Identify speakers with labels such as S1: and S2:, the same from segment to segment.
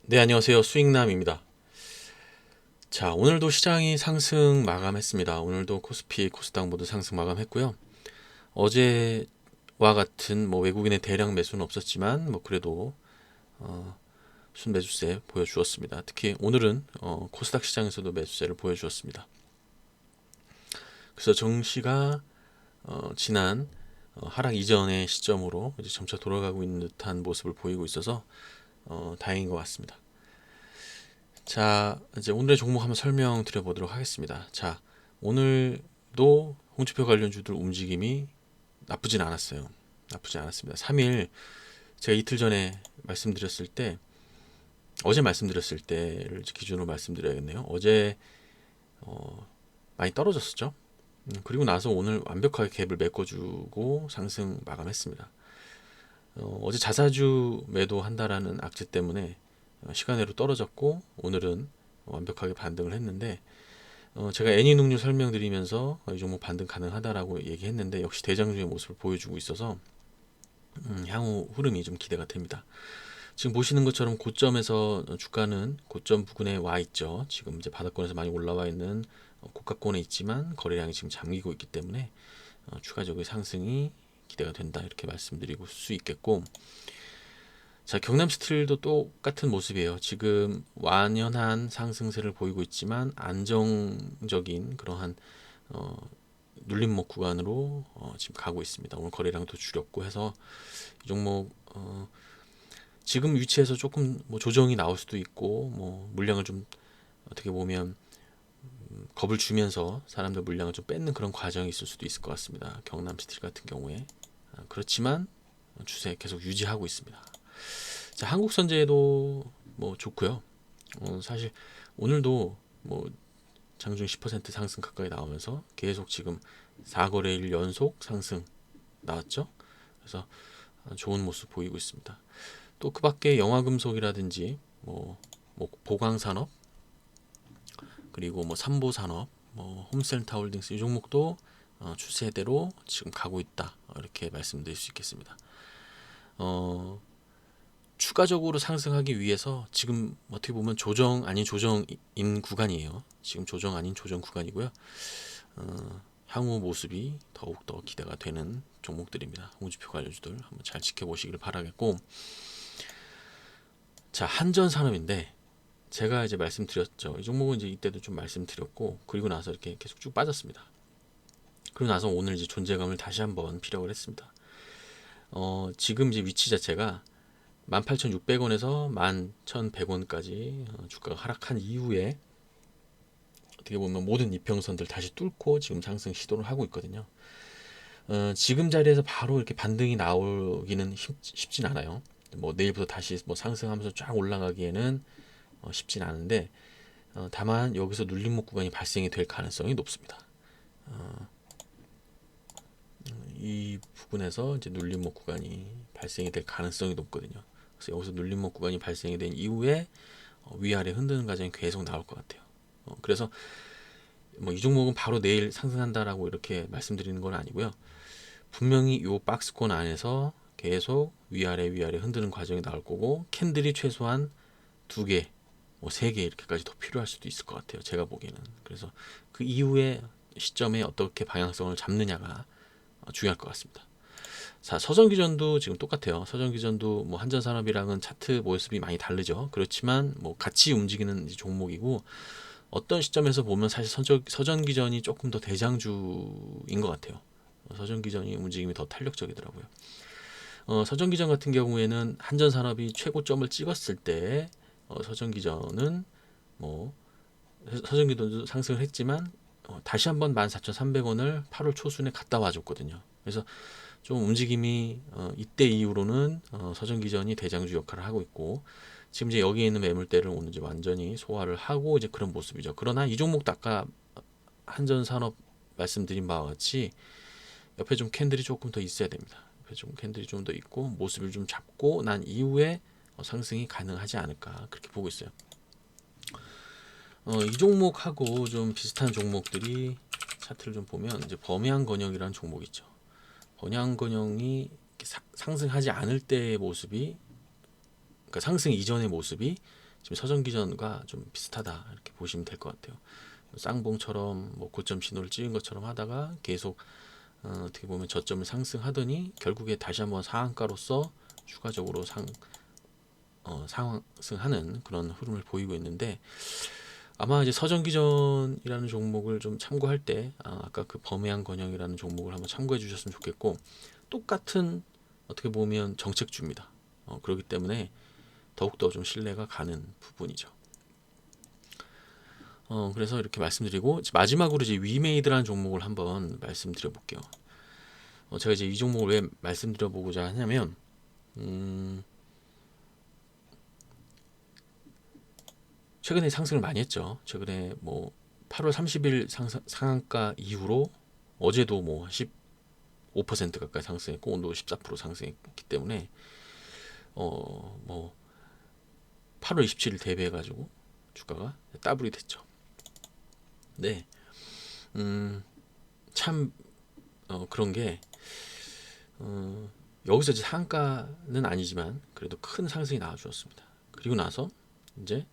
S1: 네, 안녕하세요. 수익남입니다. 자, 오늘도 시장이 상승 마감했습니다. 오늘도 코스피, 코스닥 모두 상승 마감했고요. 어제와 같은 외국인의 대량 매수는 없었지만 그래도 순매수세 보여주었습니다. 특히 오늘은 코스닥 시장에서도 매수세를 보여주었습니다. 그래서 정시가 지난 하락 이전의 시점으로 이제 점차 돌아가고 있는 듯한 모습을 보이고 있어서 다행인 것 같습니다. 자, 이제 오늘의 종목 한번 설명드려 보도록 하겠습니다. 자, 오늘도 홍준표 관련주들 움직임이 나쁘진 않았어요. 나쁘지 않았습니다. 3일 제가 이틀 전에 말씀드렸을 때, 어제 말씀드렸을 때를 기준으로 말씀드려야겠네요. 어제 많이 떨어졌었죠. 그리고 나서 오늘 완벽하게 갭을 메꿔주고 상승 마감했습니다. 어제 자사주 매도한다라는 악재 때문에 시간외로 떨어졌고 오늘은 완벽하게 반등을 했는데 제가 애니눅률 설명드리면서 이 종목 반등 가능하다라고 얘기했는데 역시 대장주의 모습을 보여주고 있어서 향후 흐름이 좀 기대가 됩니다. 지금 보시는 것처럼 고점에서 주가는 고점 부근에 와 있죠. 지금 이제 바닥권에서 많이 올라와 있는 고가권에 있지만 거래량이 지금 잠기고 있기 때문에 추가적인 상승이 기대가 된다 이렇게 말씀드리고 수 있겠고, 자, 경남 스틸도 똑같은 모습이에요. 지금 완연한 상승세를 보이고 있지만 안정적인 그러한 눌림목 구간으로 지금 가고 있습니다. 오늘 거래량도 줄였고 해서 이 종목 지금 위치에서 조금 조정이 나올 수도 있고 물량을 좀 어떻게 보면 겁을 주면서 사람들 물량을 좀 뺏는 그런 과정이 있을 수도 있을 것 같습니다. 경남 스틸 같은 경우에 그렇지만 추세 계속 유지하고 있습니다. 자, 한국선제도 좋고요. 사실 오늘도 장중 10% 상승 가까이 나오면서 계속 지금 4거래일 연속 상승 나왔죠. 그래서 좋은 모습 보이고 있습니다. 또 그 밖에 영화금속이라든지 보강산업 그리고 삼보산업 홈센터홀딩스 이 종목도 추세대로 지금 가고 있다 이렇게 말씀드릴 수 있겠습니다. 추가적으로 상승하기 위해서 지금 어떻게 보면 조정 아닌 조정인 구간이에요. 지금 조정 아닌 조정 구간이고요. 향후 모습이 더욱더 기대가 되는 종목들입니다. 홍준표 관련주들 한번 잘 지켜보시길 바라겠고, 자, 한전산업인데 제가 이제 말씀드렸죠. 이 종목은 이제 이때도 좀 말씀드렸고 그리고 나서 이렇게 계속 쭉 빠졌습니다. 그리고 나서 오늘 이제 존재감을 다시 한번 피력을 했습니다. 지금 이제 위치 자체가 18,600원에서 11,100원까지 주가가 하락한 이후에 어떻게 보면 모든 이평선들 다시 뚫고 지금 상승 시도를 하고 있거든요. 지금 자리에서 바로 이렇게 반등이 나오기는 쉽진 않아요. 내일부터 다시 상승하면서 쫙 올라가기에는 쉽진 않은데 다만 여기서 눌림목 구간이 발생이 될 가능성이 높습니다. 이 부분에서 이제 눌림목 구간이 발생이 될 가능성이 높거든요. 그래서 여기서 눌림목 구간이 발생이 된 이후에 위아래 흔드는 과정이 계속 나올 것 같아요. 그래서 이 종목은 바로 내일 상승한다라고 이렇게 말씀드리는 건 아니고요. 분명히 이 박스권 안에서 계속 위아래 흔드는 과정이 나올 거고 캔들이 최소한 2개, 3개 이렇게까지 더 필요할 수도 있을 것 같아요. 제가 보기에는. 그래서 그 이후에 시점에 어떻게 방향성을 잡느냐가 중요할 것 같습니다. 자, 서정기전도 지금 똑같아요. 서정기전도 한전산업이랑은 차트 모습이 많이 다르죠. 그렇지만 같이 움직이는 종목이고 어떤 시점에서 보면 사실 서전기전이 조금 더 대장주인 것 같아요. 서전기전이 움직임이 더 탄력적이더라고요. 서전기전 같은 경우에는 한전산업이 최고점을 찍었을 때 서전기전은 서전기전도 상승을 했지만 다시 한번 14,300원을 8월 초순에 갔다 와줬거든요. 그래서 좀 움직임이 이때 이후로는 서전기전이 대장주 역할을 하고 있고 지금 이제 여기에 있는 매물대를 오늘 이제 완전히 소화를 하고 이제 그런 모습이죠. 그러나 이 종목도 아까 한전산업 말씀드린 바와 같이 옆에 좀 캔들이 조금 더 있어야 됩니다. 옆에 좀 캔들이 좀 더 있고 모습을 좀 잡고 난 이후에 상승이 가능하지 않을까 그렇게 보고 있어요. 이 종목하고 좀 비슷한 종목들이 차트를 좀 보면 이제 범양건영이라는 종목이 있죠. 범양건영이 상승하지 않을 때의 모습이, 그러니까 상승 이전의 모습이 지금 서전기전과 좀 비슷하다 이렇게 보시면 될 것 같아요. 쌍봉처럼 뭐 고점 신호를 찍은 것처럼 하다가 계속 어떻게 보면 저점을 상승하더니 결국에 다시 한번 상한가로서 추가적으로 상승하는 그런 흐름을 보이고 있는데, 아마 이제 서전기전이라는 종목을 좀 참고할 때 아까 그 범해양 건영이라는 종목을 한번 참고해 주셨으면 좋겠고, 똑같은 어떻게 보면 정책주입니다. 그렇기 때문에 더욱더 좀 신뢰가 가는 부분이죠. 그래서 이렇게 말씀드리고, 마지막으로 이제 위메이드라는 종목을 한번 말씀드려 볼게요. 제가 이제 이 종목을 왜 말씀드려 보고자 하냐면, 최근에 상승을 많이 했죠. 최근에 뭐 8월 30일 상한가 이후로 어제도 뭐 15% 가까이 상승했고 오늘도 14% 상승했기 때문에 뭐 8월 27일 대비해 가지고 주가가 더블이 됐죠. 네. 참 그런 게 여기서 이제 상한가는 아니지만 그래도 큰 상승이 나와 주었습니다. 그리고 나서 이제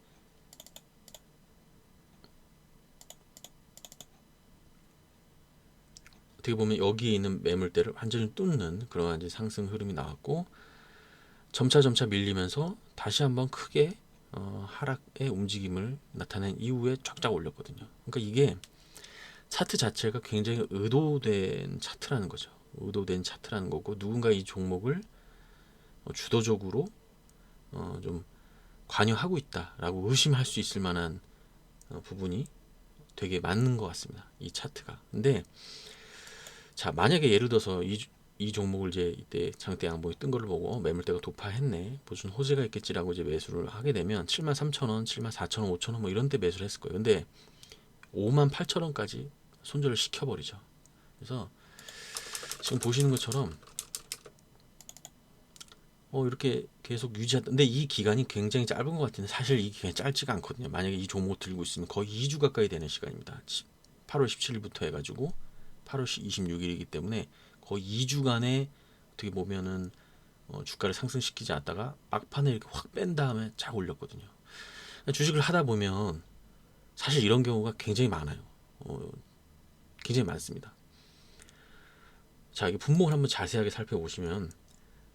S1: 어떻게 보면 여기에 있는 매물대를 완전히 뚫는 그런 이제 상승 흐름이 나왔고, 점차 밀리면서 다시 한번 크게 하락의 움직임을 나타낸 이후에 쫙쫙 올렸거든요. 그러니까 이게 차트 자체가 굉장히 의도된 차트라는 거죠. 의도된 차트라는 거고, 누군가 이 종목을 주도적으로 좀 관여하고 있다라고 의심할 수 있을 만한 부분이 되게 맞는 것 같습니다. 이 차트가. 근데 자, 만약에 예를 들어서 이 종목을 이제 이때 장대 양봉이 뜬 걸로 보고 매물대가 도파했네, 무슨 호재가 있겠지라고 이제 매수를 하게 되면 73,000원, 74,000원, 5,000원 뭐 이런 데 매수를 했을 거예요. 근데 58,000원까지 손절을 시켜버리죠. 그래서 지금 보시는 것처럼 이렇게 계속 유지하다. 근데 이 기간이 굉장히 짧은 것 같은데 사실 이 기간이 짧지가 않거든요. 만약에 이 종목 들고 있으면 거의 2주 가까이 되는 시간입니다. 8월 17일부터 해가지고 8월 26일이기 때문에 거의 2주간에 어떻게 보면은 주가를 상승시키지 않다가 막판에 이렇게 확 뺀 다음에 쫙 올렸거든요. 주식을 하다 보면 사실 이런 경우가 굉장히 많아요. 굉장히 많습니다. 자, 이게 분목을 한번 자세하게 살펴보시면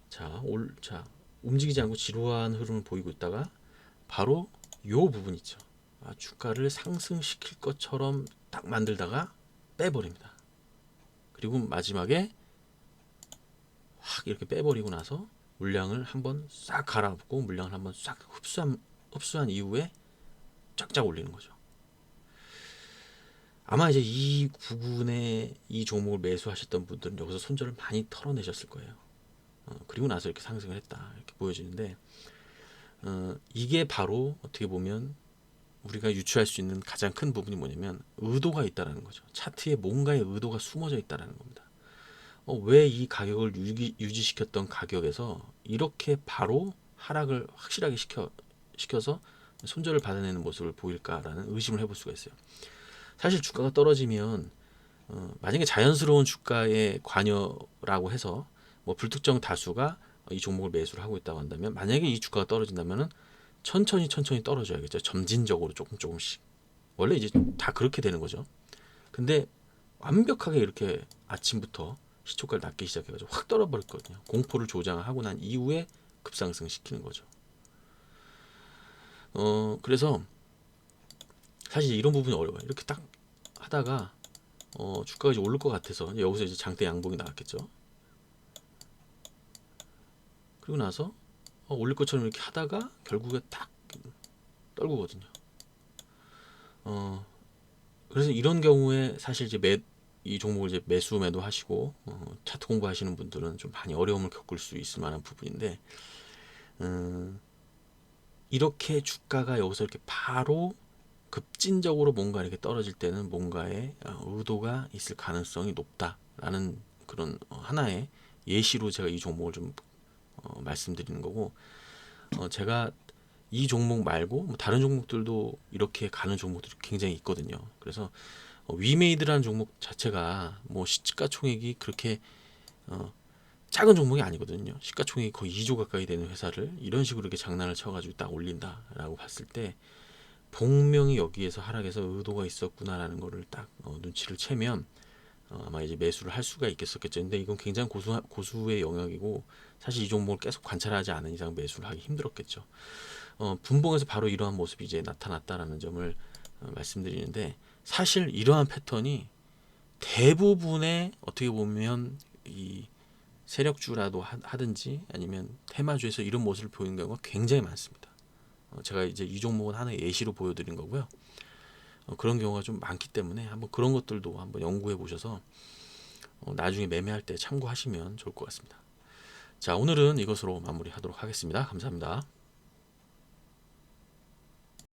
S1: 자 움직이지 않고 지루한 흐름을 보이고 있다가 바로 요 부분 있죠. 주가를 상승시킬 것처럼 딱 만들다가 빼버립니다. 그리고 마지막에 확 이렇게 빼버리고 나서 물량을 한번 싹 갈아엎고 물량을 한번 싹 흡수한 이후에 쫙쫙 올리는 거죠. 아마 이제 이 부분에 이 종목을 매수하셨던 분들은 여기서 손절을 많이 털어내셨을 거예요. 그리고 나서 이렇게 상승을 했다 이렇게 보여지는데, 이게 바로 어떻게 보면 우리가 유추할 수 있는 가장 큰 부분이 뭐냐면 의도가 있다라는 거죠. 차트에 뭔가의 의도가 숨어져 있다라는 겁니다. 왜 이 가격을 유지시켰던 가격에서 이렇게 바로 하락을 확실하게 시켜서 손절을 받아내는 모습을 보일까라는 의심을 해볼 수가 있어요. 사실 주가가 떨어지면 만약에 자연스러운 주가의 관여라고 해서 뭐 불특정 다수가 이 종목을 매수를 하고 있다고 한다면, 만약에 이 주가가 떨어진다면은 천천히 떨어져야겠죠. 점진적으로 조금씩. 원래 이제 다 그렇게 되는 거죠. 근데 완벽하게 이렇게 아침부터 시초가를 낮게 시작해가지고 확 떨어버렸거든요. 공포를 조장하고 난 이후에 급상승 시키는 거죠. 그래서 사실 이런 부분이 어려워요. 이렇게 딱 하다가 주가가 이제 오를 것 같아서 여기서 이제 장대 양봉이 나왔겠죠. 그리고 나서 올릴 것처럼 이렇게 하다가 결국에 딱 떨구거든요. 그래서 이런 경우에 사실 이제 이 종목을 이제 매수 매도하시고 차트 공부하시는 분들은 좀 많이 어려움을 겪을 수 있을 만한 부분인데, 이렇게 주가가 여기서 이렇게 바로 급진적으로 뭔가 이렇게 떨어질 때는 뭔가의 의도가 있을 가능성이 높다라는 그런 하나의 예시로 제가 이 종목을 좀 말씀드리는 거고, 제가 이 종목 말고 뭐 다른 종목들도 이렇게 가는 종목들이 굉장히 있거든요. 그래서 위메이드라는 종목 자체가 뭐 시가총액이 그렇게 작은 종목이 아니거든요. 시가총액이 거의 2조 가까이 되는 회사를 이런 식으로 이렇게 장난을 쳐가지고 딱 올린다라고 봤을 때 분명히 여기에서 하락해서 의도가 있었구나라는 거를 딱 눈치를 채면 아마 이제 매수를 할 수가 있겠었겠죠. 근데 이건 굉장히 고수의 영역이고 사실 이 종목을 계속 관찰하지 않은 이상 매수를 하기 힘들었겠죠. 분봉에서 바로 이러한 모습이 이제 나타났다라는 점을 말씀드리는데 사실 이러한 패턴이 대부분의 어떻게 보면 이 세력주라도 하든지 아니면 테마주에서 이런 모습을 보이는 경우가 굉장히 많습니다. 제가 이제 이 종목은 하나의 예시로 보여드린 거고요. 그런 경우가 좀 많기 때문에 한번 그런 것들도 한번 연구해 보셔서 나중에 매매할 때 참고하시면 좋을 것 같습니다. 자, 오늘은 이것으로 마무리하도록 하겠습니다. 감사합니다.